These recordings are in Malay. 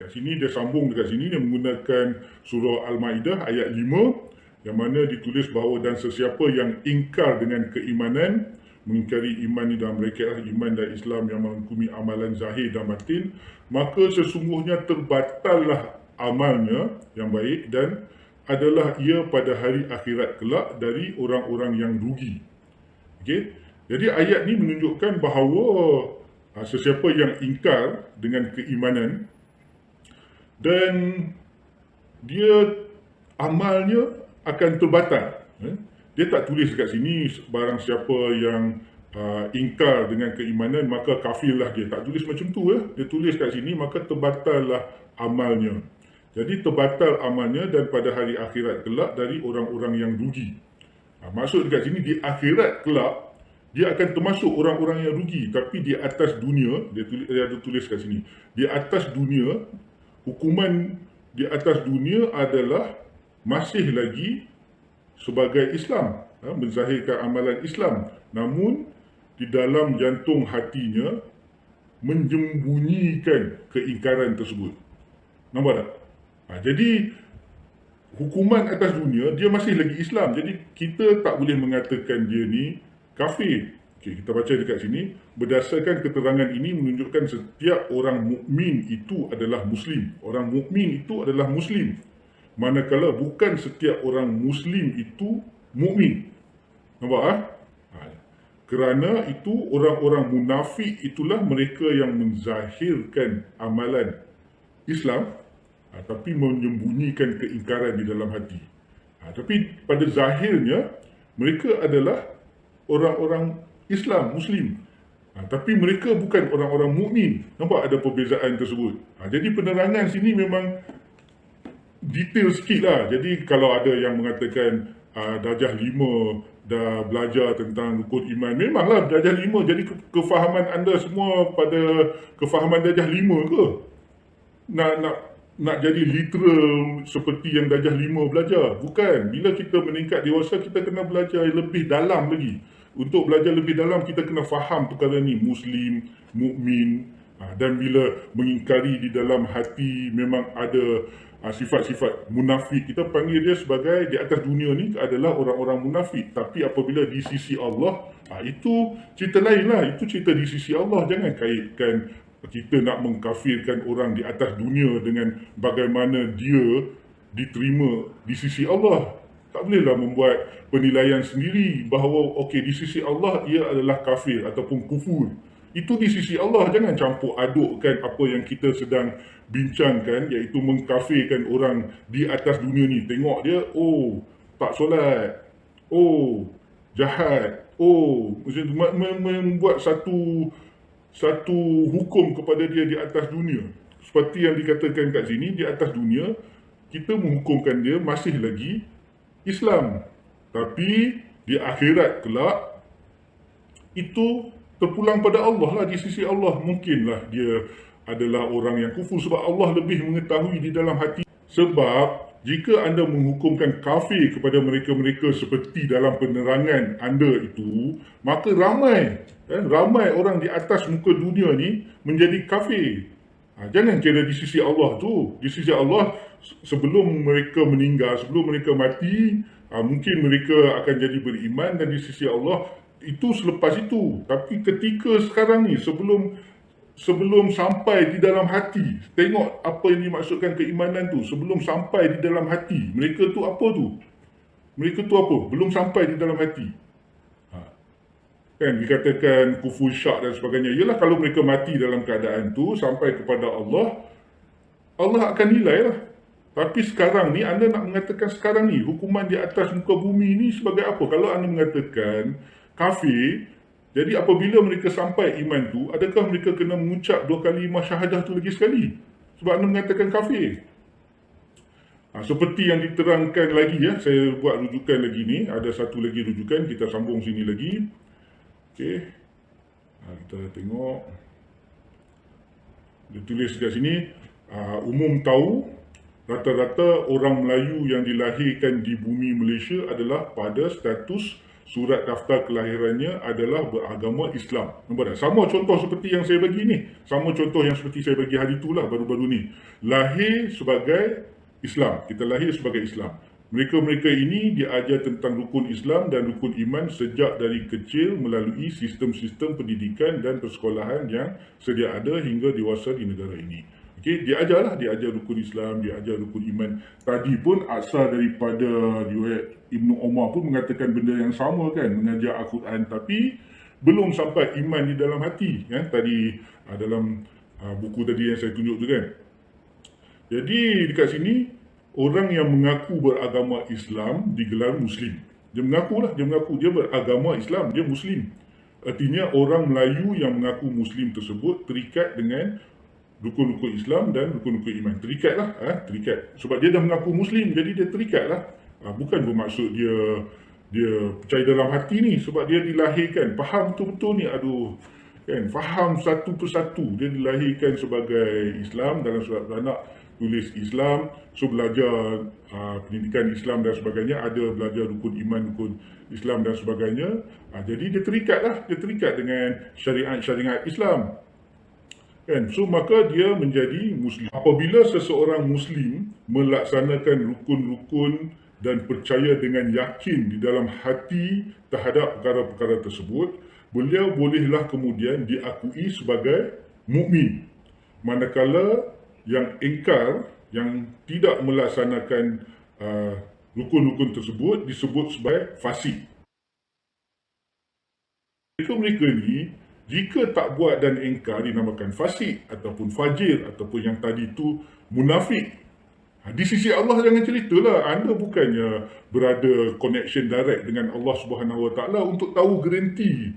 Kat sini dia sambung dekat sini, dia menggunakan surah Al-Ma'idah ayat 5 yang mana ditulis bahawa dan sesiapa yang ingkar dengan keimanan, mengingkari iman ni dalam mereka iman dan Islam yang menghukumi amalan zahir dan batin, maka sesungguhnya terbatallah amalnya yang baik dan adalah ia pada hari akhirat kelak dari orang-orang yang rugi. Okey. Jadi ayat ni menunjukkan bahawa sesiapa yang ingkar dengan keimanan dan dia amalnya akan terbatal. Dia tak tulis dekat sini barang siapa yang ingkar dengan keimanan maka kafirlah dia. Tak tulis macam tu. Dia tulis kat sini maka terbatallah amalnya. Jadi terbatal amalnya dan pada hari akhirat kelak dari orang-orang yang rugi. Maksud dekat sini di akhirat kelak dia akan termasuk orang-orang yang rugi, tapi di atas dunia dia ada tulis kat sini. Di atas dunia hukuman di atas dunia adalah masih lagi sebagai Islam, menzahirkan amalan Islam, namun di dalam jantung hatinya menjembunyikan keingkaran tersebut. Nampak tak? Jadi hukuman atas dunia dia masih lagi Islam, jadi kita tak boleh mengatakan dia ni kafir. Okay, kita baca dekat sini, berdasarkan keterangan ini menunjukkan setiap orang mukmin itu adalah Muslim. Orang mukmin itu adalah Muslim. Manakala bukan setiap orang Muslim itu mukmin. Nampak? Kerana itu orang-orang munafik itulah mereka yang menzahirkan amalan Islam, tapi menyembunyikan keingkaran di dalam hati. Tapi pada zahirnya mereka adalah orang-orang Islam, Muslim. Tapi mereka bukan orang-orang mukmin. Nampak ada perbezaan tersebut. Jadi penerangan sini memang detail sikit lah. Jadi kalau ada yang mengatakan darjah 5 dah belajar tentang rukun iman, memanglah darjah 5. Jadi kefahaman anda semua pada kefahaman darjah 5 ke? Nak jadi literal seperti yang darjah 5 belajar? Bukan. Bila kita meningkat dewasa, kita kena belajar lebih dalam lagi. Untuk belajar lebih dalam, kita kena faham perkara ni, Muslim, mukmin. Dan bila mengingkari di dalam hati memang ada sifat-sifat munafik, kita panggil dia sebagai di atas dunia ni adalah orang-orang munafik. Tapi apabila di sisi Allah, itu cerita lain lah. Itu cerita di sisi Allah. Jangan kaitkan kita nak mengkafirkan orang di atas dunia dengan bagaimana dia diterima di sisi Allah. Tak bolehlah membuat penilaian sendiri bahawa okey, di sisi Allah ia adalah kafir ataupun kufur. Itu di sisi Allah. Jangan campur adukkan apa yang kita sedang bincangkan, iaitu mengkafirkan orang di atas dunia ni. Tengok dia, oh tak solat, oh jahat, oh membuat satu hukum kepada dia di atas dunia. Seperti yang dikatakan kat sini, di atas dunia kita menghukumkan dia masih lagi Islam, tapi di akhirat kelak itu terpulang pada Allah lah. Di sisi Allah mungkinlah dia adalah orang yang kufur, sebab Allah lebih mengetahui di dalam hati. Sebab jika anda menghukumkan kafir kepada mereka-mereka seperti dalam penerangan anda itu, maka ramai orang di atas muka dunia ni menjadi kafir. Jangan kira di sisi Allah tu. Di sisi Allah, sebelum mereka meninggal, sebelum mereka mati, mungkin mereka akan jadi beriman, dan di sisi Allah itu selepas itu. Tapi ketika sekarang ni, sebelum sampai di dalam hati, tengok apa yang dimaksudkan keimanan tu. Sebelum sampai di dalam hati, mereka tu apa tu? Mereka tu apa? Belum sampai di dalam hati. Kan dikatakan kufur syak dan sebagainya. Ialah kalau mereka mati dalam keadaan tu sampai kepada Allah, Allah akan nilai lah. Tapi sekarang ni anda nak mengatakan sekarang ni hukuman di atas muka bumi ni sebagai apa? Kalau anda mengatakan kafir, jadi apabila mereka sampai iman tu, adakah mereka kena mengucap 2 kalimah syahadah tu lagi sekali? Sebab anda mengatakan kafir. Seperti yang diterangkan lagi, saya buat rujukan lagi ni. Ada satu lagi rujukan, kita sambung sini lagi. Okey, kita tengok. Dia tulis kat sini, umum tahu rata-rata orang Melayu yang dilahirkan di bumi Malaysia adalah pada status surat daftar kelahirannya adalah beragama Islam. Nampak tak? Sama contoh seperti yang saya bagi ni. Sama contoh yang seperti saya bagi hari itulah baru-baru ni. Lahir sebagai Islam. Kita lahir sebagai Islam. Mereka-mereka ini diajar tentang rukun Islam dan rukun iman sejak dari kecil melalui sistem-sistem pendidikan dan persekolahan yang sedia ada hingga dewasa di negara ini. Okey, dia ajar rukun Islam, dia ajar rukun iman. Tadi pun asal daripada riwayat Ibnu Umar pun mengatakan benda yang sama kan, mengajar Al-Quran tapi belum sampai iman di dalam hati kan. Tadi dalam buku tadi yang saya tunjuk tu kan. Jadi dekat sini orang yang mengaku beragama Islam digelar Muslim. Dia mengaku dia beragama Islam, dia Muslim. Artinya orang Melayu yang mengaku Muslim tersebut terikat dengan rukun-rukun Islam dan rukun-rukun iman. Terikat lah, terikat. Sebab dia dah mengaku Muslim, jadi dia terikat lah. Bukan bermaksud dia percaya dalam hati ni, sebab dia dilahirkan. Faham betul-betul ni, kan, faham satu persatu. Dia dilahirkan sebagai Islam, dalam surat beranak tulis Islam, so belajar pendidikan Islam dan sebagainya, ada belajar rukun iman, rukun Islam dan sebagainya. Jadi dia terikat dengan syariat Islam. Kan? So maka dia menjadi Muslim. Apabila seseorang Muslim melaksanakan rukun-rukun dan percaya dengan yakin di dalam hati terhadap perkara-perkara tersebut, beliau bolehlah kemudian diakui sebagai mukmin. Manakala yang ingkar, yang tidak melaksanakan rukun-rukun tersebut disebut sebagai fasik. Mereka ni jika tak buat dan ingkar dinamakan fasik ataupun fajir ataupun yang tadi tu munafik. Di sisi Allah jangan ceritalah, anda bukannya berada connection direct dengan Allah Subhanahu Wa Taala untuk tahu garanti.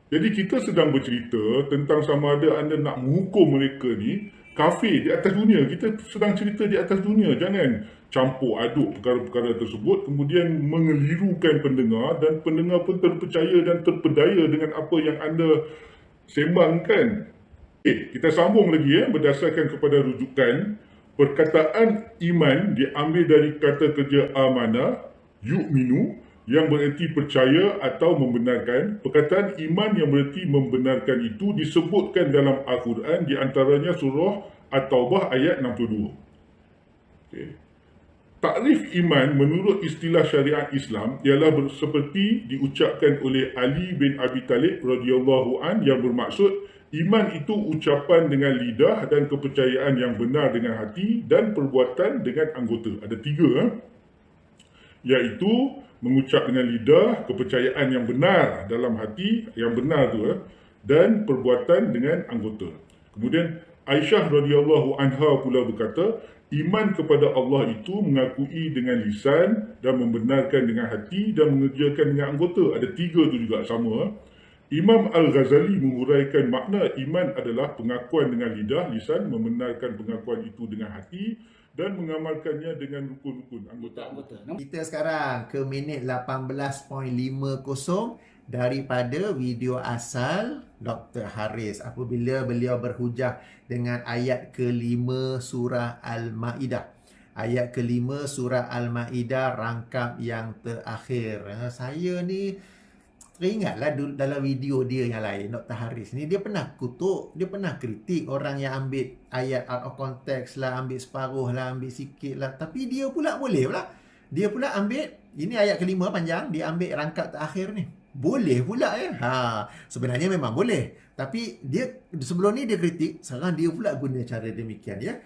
Jadi kita sedang bercerita tentang sama ada anda nak menghukum mereka ni kafir di atas dunia. Kita sedang cerita di atas dunia. Jangan campur aduk perkara-perkara tersebut kemudian mengelirukan pendengar dan pendengar pun terpercaya dan terpedaya dengan apa yang anda sembangkan. Kita sambung lagi berdasarkan kepada rujukan perkataan iman diambil dari kata kerja amana, yu'minu, yang bererti percaya atau membenarkan. Perkataan iman yang bererti membenarkan itu disebutkan dalam Al-Quran, di antaranya surah At-Taubah ayat 62. Takrif iman menurut istilah syariat Islam ialah seperti diucapkan oleh Ali bin Abi Talib radhiyallahu an, yang bermaksud iman itu ucapan dengan lidah dan kepercayaan yang benar dengan hati dan perbuatan dengan anggota. Ada 3, iaitu mengucap dengan lidah, kepercayaan yang benar dalam hati, yang benar tu, dan perbuatan dengan anggota. Kemudian Aisyah radhiyallahu anha pula berkata, iman kepada Allah itu mengakui dengan lisan dan membenarkan dengan hati dan mengerjakan dengan anggota. Ada 3 tu juga sama. Imam Al-Ghazali menguraikan makna iman adalah pengakuan dengan lidah, lisan, membenarkan pengakuan itu dengan hati dan mengamalkannya dengan rukun-rukun anggota. Kita sekarang ke minit 18.50 daripada video asal Dr. Haris apabila beliau berhujah dengan ayat ke-5 surah Al-Ma'idah. Ayat ke-5 surah Al-Ma'idah rangkap yang terakhir. Saya ni teringatlah dalam video dia yang lain, Dr. Haris ni, dia pernah kutuk, dia pernah kritik orang yang ambil ayat out of context lah, ambil separuh lah, ambil sikit lah. Tapi dia pula boleh pula. Dia pula ambil, ini ayat ke-5 panjang, dia ambil rangkap terakhir ni. Boleh pula sebenarnya memang boleh. Tapi dia sebelum ni dia kritik, sekarang dia pula guna cara demikian ya.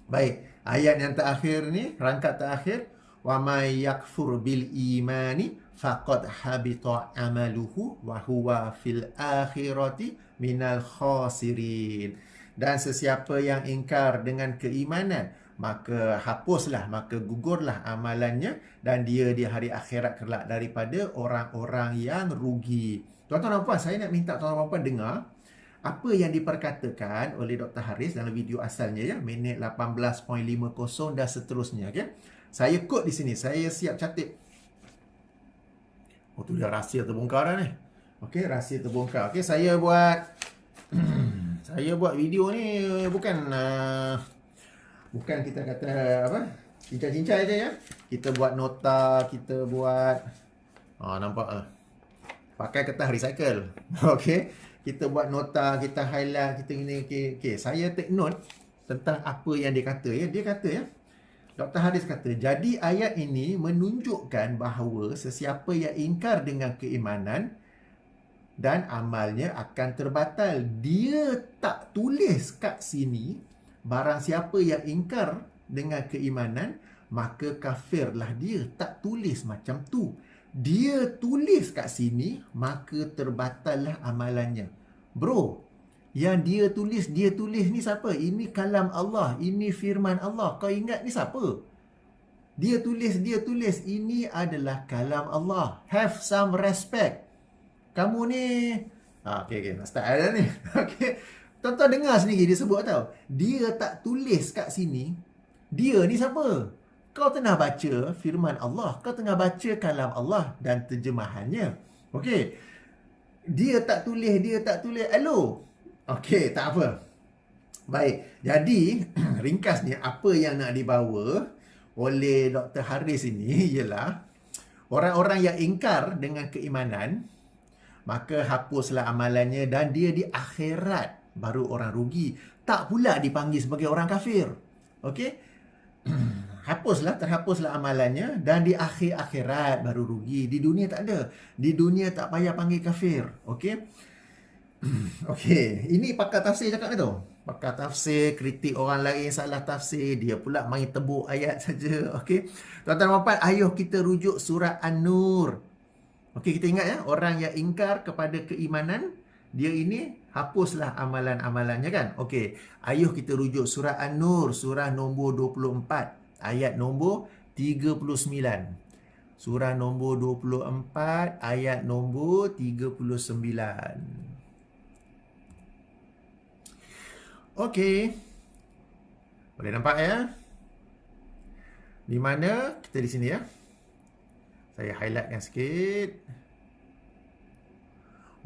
Baik, ayat yang terakhir ni, rangkap terakhir, wa may yakfur bil imani faqad habita amaluhu wa huwa fil akhirati minal khasirin. Dan sesiapa yang ingkar dengan keimanan, maka hapuslah, maka gugurlah amalannya dan dia di hari akhirat kelak daripada orang-orang yang rugi. Tuan-tuan dan puan, saya nak minta tuan-tuan dan puan dengar apa yang diperkatakan oleh Dr. Haris dalam video asalnya ya, minit 18.50 dan seterusnya. Okay? Saya quote di sini, saya siap catat. Oh, tu dah rahsia terbongkar dah ni. Okey, rahsia terbongkar. Okey, saya buat saya buat video ni bukan kita kata apa? Cincang-cincang aja ya. Kita buat nota, kita buat Nampak lah. Pakai kertas recycle. Okey. Kita buat nota, kita highlight, kita ini. Okey. Saya take note tentang apa yang dia kata. Ya. Dia kata ya. Dr. Haris kata, jadi ayat ini menunjukkan bahawa sesiapa yang ingkar dengan keimanan dan amalnya akan terbatal. Dia tak tulis kat sini, barang siapa yang ingkar dengan keimanan, maka kafirlah dia. Tak tulis macam tu. Dia tulis kat sini, maka terbatallah amalannya. Bro, yang dia tulis ni siapa? Ini kalam Allah, ini firman Allah. Kau ingat ni siapa? Dia tulis. Ini adalah kalam Allah. Have some respect. Kamu ni... Okay. Nak start dah ni. Okay. Tuan-tuan dengar sendiri dia sebut tau. Dia tak tulis kat sini. Dia ni siapa? Kau tengah baca firman Allah. Kau tengah baca kalam Allah dan terjemahannya. Okey. Dia tak tulis. Hello. Okey, tak apa. Baik. Jadi, ringkasnya apa yang nak dibawa oleh Dr. Haris ini ialah orang-orang yang ingkar dengan keimanan, maka hapuslah amalannya dan dia di akhirat baru orang rugi. Tak pula dipanggil sebagai orang kafir. Okey? Terhapuslah amalannya dan di akhirat baru rugi. Di dunia tak ada. Di dunia tak payah panggil kafir. Okey? Okey, ini pakar tafsir cakap ni tu. Pakar tafsir kritik orang lain salah tafsir, dia pula main tebuk ayat saja. Okey. Tuan-tuan dan puan, ayuh kita rujuk surah An-Nur. Okey, kita ingat ya, orang yang ingkar kepada keimanan, dia ini hapuslah amalan-amalannya kan. Okey, ayuh kita rujuk surah An-Nur, surah nombor 24, ayat nombor 39. Surah nombor 24, ayat nombor 39. Okey. Boleh nampak ya? Di mana? Kita di sini ya. Saya highlightkan sikit.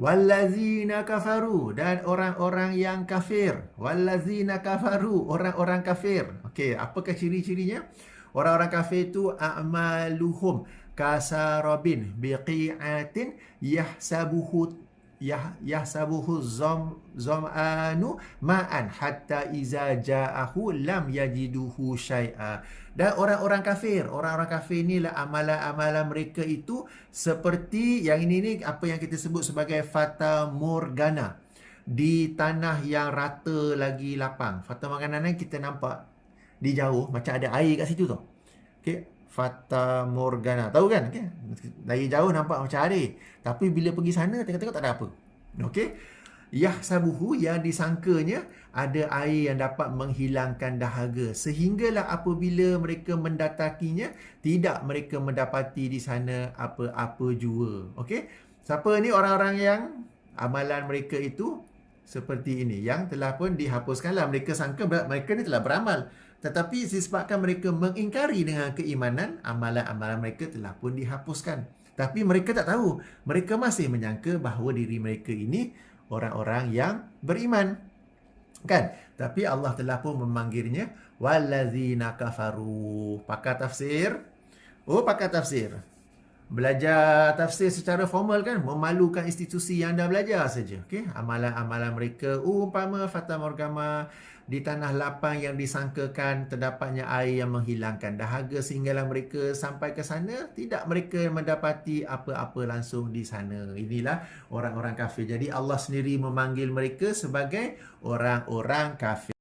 Wallazina kafaru, dan orang-orang yang kafir. Wallazina kafaru, orang-orang kafir. Okey, apakah ciri-cirinya? Orang-orang kafir itu a'maluhum kasarabin biqi'atin yahsabuhu zam'anu ma'an hatta iza ja'ahu lam yajiduhu syai'a. Dan orang-orang kafir inilah amalan-amalan mereka itu seperti yang ini apa yang kita sebut sebagai fata morgana, di tanah yang rata lagi lapang. Fata morgana ni kita nampak di jauh macam ada air kat situ tu. Okey, fata morgana. Tahu kan? Okay? Dari jauh nampak macam air. Tapi bila pergi sana, tengok-tengok tak ada apa. Okey. Yahsabuhu, yang disangkanya ada air yang dapat menghilangkan dahaga. Sehinggalah apabila mereka mendatakinya, tidak mereka mendapati di sana apa-apa jua. Okey. Siapa ni orang-orang yang amalan mereka itu seperti ini, yang telah pun dihapuskanlah. Mereka sangka mereka ni telah beramal. Tetapi disebabkan mereka mengingkari dengan keimanan, amalan-amalan mereka telah pun dihapuskan. Tapi mereka tak tahu. Mereka masih menyangka bahawa diri mereka ini orang-orang yang beriman. Kan? Tapi Allah telah pun memanggilnya wallazina kafaru. Pakar tafsir. Pakar tafsir. Belajar tafsir secara formal kan, memalukan institusi yang dah belajar saja. Okey, amalan-amalan mereka umpama fata morgana di tanah lapang yang disangkakan terdapatnya air yang menghilangkan dahaga, sehinggalah mereka sampai ke sana tidak mereka mendapati apa-apa langsung di sana. Inilah orang-orang kafir. Jadi Allah sendiri memanggil mereka sebagai orang-orang kafir.